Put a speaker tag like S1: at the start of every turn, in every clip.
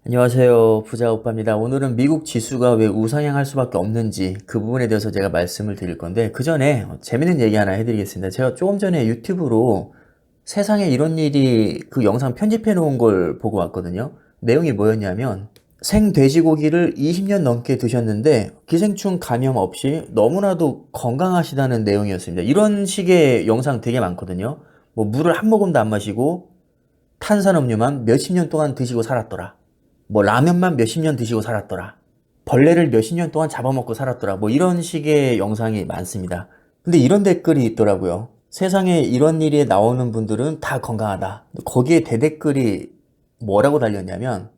S1: 안녕하세요. 부자 오빠입니다. 오늘은 미국 지수가 왜 우상향할 수밖에 없는지 그 부분에 대해서 제가 말씀을 드릴 건데 그 전에 재밌는 얘기 하나 해드리겠습니다. 제가 조금 전에 유튜브로 세상에 이런 일이 그 영상 편집해 놓은 걸 보고 왔거든요. 내용이 뭐였냐면 생돼지고기를 20년 넘게 드셨는데 기생충 감염 없이 너무나도 건강하시다는 내용이었습니다. 이런 식의 영상 되게 많거든요. 뭐 물을 한 모금도 안 마시고 탄산음료만 몇십 년 동안 드시고 살았더라. 뭐 라면만 몇십 년 드시고 살았더라. 벌레를 몇십 년 동안 잡아먹고 살았더라. 뭐 이런 식의 영상이 많습니다. 근데 이런 댓글이 있더라고요. 세상에 이런 일이 나오는 분들은 다 건강하다. 거기에 대댓글이 뭐라고 달렸냐면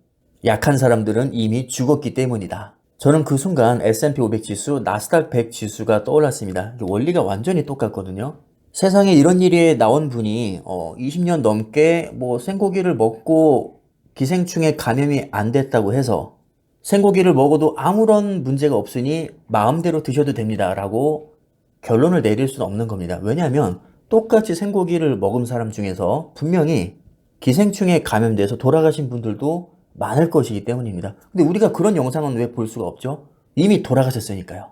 S1: 약한 사람들은 이미 죽었기 때문이다. 저는 그 순간 S&P 500 지수, 나스닥 100 지수가 떠올랐습니다. 원리가 완전히 똑같거든요. 세상에 이런 일이 나온 분이 20년 넘게 뭐 생고기를 먹고 기생충에 감염이 안 됐다고 해서 생고기를 먹어도 아무런 문제가 없으니 마음대로 드셔도 됩니다 라고 결론을 내릴 수는 없는 겁니다. 왜냐하면 똑같이 생고기를 먹은 사람 중에서 분명히 기생충에 감염돼서 돌아가신 분들도 많을 것이기 때문입니다. 근데 우리가 그런 영상은 왜 볼 수가 없죠? 이미 돌아가셨으니까요.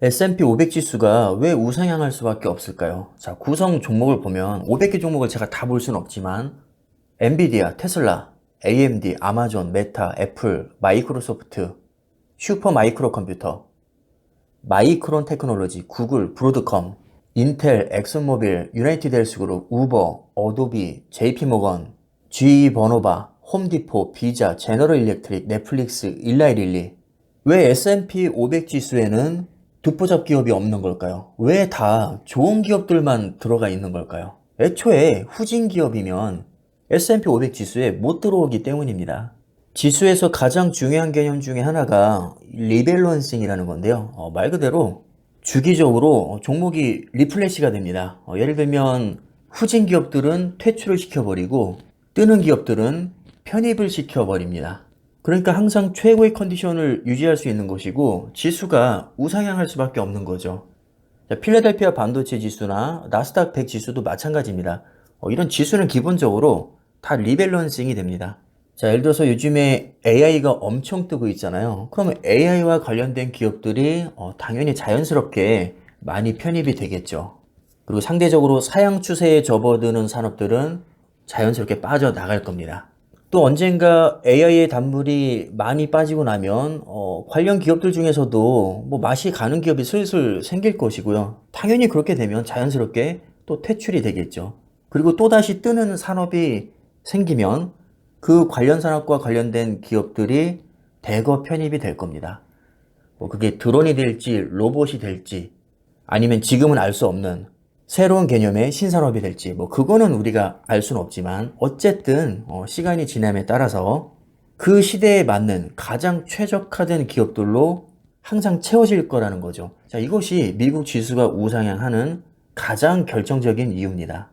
S1: S&P 500 지수가 왜 우상향할 수밖에 없을까요? 자, 구성 종목을 보면 500개 종목을 제가 다 볼 수는 없지만 엔비디아, 테슬라, AMD, 아마존, 메타, 애플, 마이크로소프트, 슈퍼 마이크로 컴퓨터, 마이크론 테크놀로지, 구글, 브로드컴, 인텔, 엑슨모빌, 유나이티드 헬스그룹, 우버, 어도비, JP모건, GE 버노바, 홈디포, 비자, 제너럴 일렉트릭, 넷플릭스, 일라이릴리. 왜 S&P 500 지수에는 듣보잡 기업이 없는 걸까요? 왜 다 좋은 기업들만 들어가 있는 걸까요? 애초에 후진 기업이면 S&P 500 지수에 못 들어오기 때문입니다. 지수에서 가장 중요한 개념 중에 하나가 리밸런싱이라는 건데요. 말 그대로 주기적으로 종목이 리플래시가 됩니다. 예를 들면 후진 기업들은 퇴출을 시켜버리고 뜨는 기업들은 편입을 시켜버립니다. 그러니까 항상 최고의 컨디션을 유지할 수 있는 것이고 지수가 우상향할 수밖에 없는 거죠. 자, 필라델피아 반도체 지수나 나스닥 100 지수도 마찬가지입니다. 이런 지수는 기본적으로 다 리밸런싱이 됩니다. 자, 예를 들어서 요즘에 AI가 엄청 뜨고 있잖아요. 그러면 AI와 관련된 기업들이 당연히 자연스럽게 많이 편입이 되겠죠. 그리고 상대적으로 사양 추세에 접어드는 산업들은 자연스럽게 빠져나갈 겁니다. 또 언젠가 AI의 단물이 많이 빠지고 나면 관련 기업들 중에서도 뭐 맛이 가는 기업이 슬슬 생길 것이고요. 당연히 그렇게 되면 자연스럽게 또 퇴출이 되겠죠. 그리고 또다시 뜨는 산업이 생기면 그 관련 산업과 관련된 기업들이 대거 편입이 될 겁니다. 뭐 그게 드론이 될지 로봇이 될지 아니면 지금은 알 수 없는 새로운 개념의 신산업이 될지 뭐 그거는 우리가 알 수는 없지만 어쨌든 시간이 지남에 따라서 그 시대에 맞는 가장 최적화된 기업들로 항상 채워질 거라는 거죠. 자, 이것이 미국 지수가 우상향하는 가장 결정적인 이유입니다.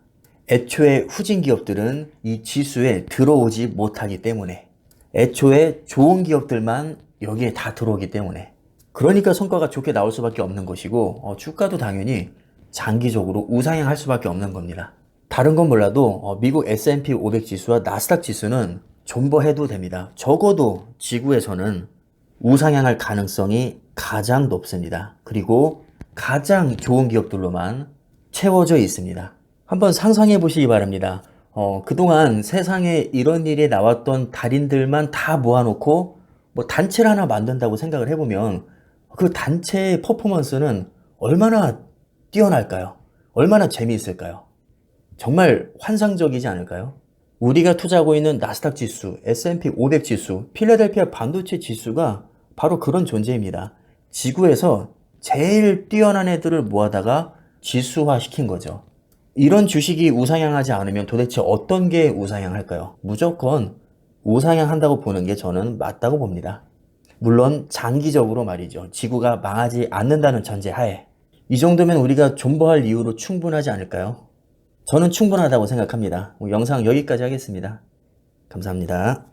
S1: 애초에 후진 기업들은 이 지수에 들어오지 못하기 때문에 애초에 좋은 기업들만 여기에 다 들어오기 때문에 그러니까 성과가 좋게 나올 수밖에 없는 것이고 주가도 당연히 장기적으로 우상향할 수밖에 없는 겁니다. 다른 건 몰라도 미국 S&P 500 지수와 나스닥 지수는 존버해도 됩니다. 적어도 지구에서는 우상향할 가능성이 가장 높습니다. 그리고 가장 좋은 기업들로만 채워져 있습니다. 한번 상상해 보시기 바랍니다. 그동안 세상에 이런 일이 나왔던 달인들만 다 모아놓고 뭐 단체를 하나 만든다고 생각을 해보면 그 단체의 퍼포먼스는 얼마나 뛰어날까요? 얼마나 재미있을까요? 정말 환상적이지 않을까요? 우리가 투자하고 있는 나스닥 지수, S&P 500 지수, 필라델피아 반도체 지수가 바로 그런 존재입니다. 지구에서 제일 뛰어난 애들을 모아다가 지수화 시킨 거죠. 이런 주식이 우상향하지 않으면 도대체 어떤 게 우상향할까요? 무조건 우상향한다고 보는 게 저는 맞다고 봅니다. 물론 장기적으로 말이죠. 지구가 망하지 않는다는 전제하에 이 정도면 우리가 존버할 이유로 충분하지 않을까요? 저는 충분하다고 생각합니다. 영상 여기까지 하겠습니다. 감사합니다.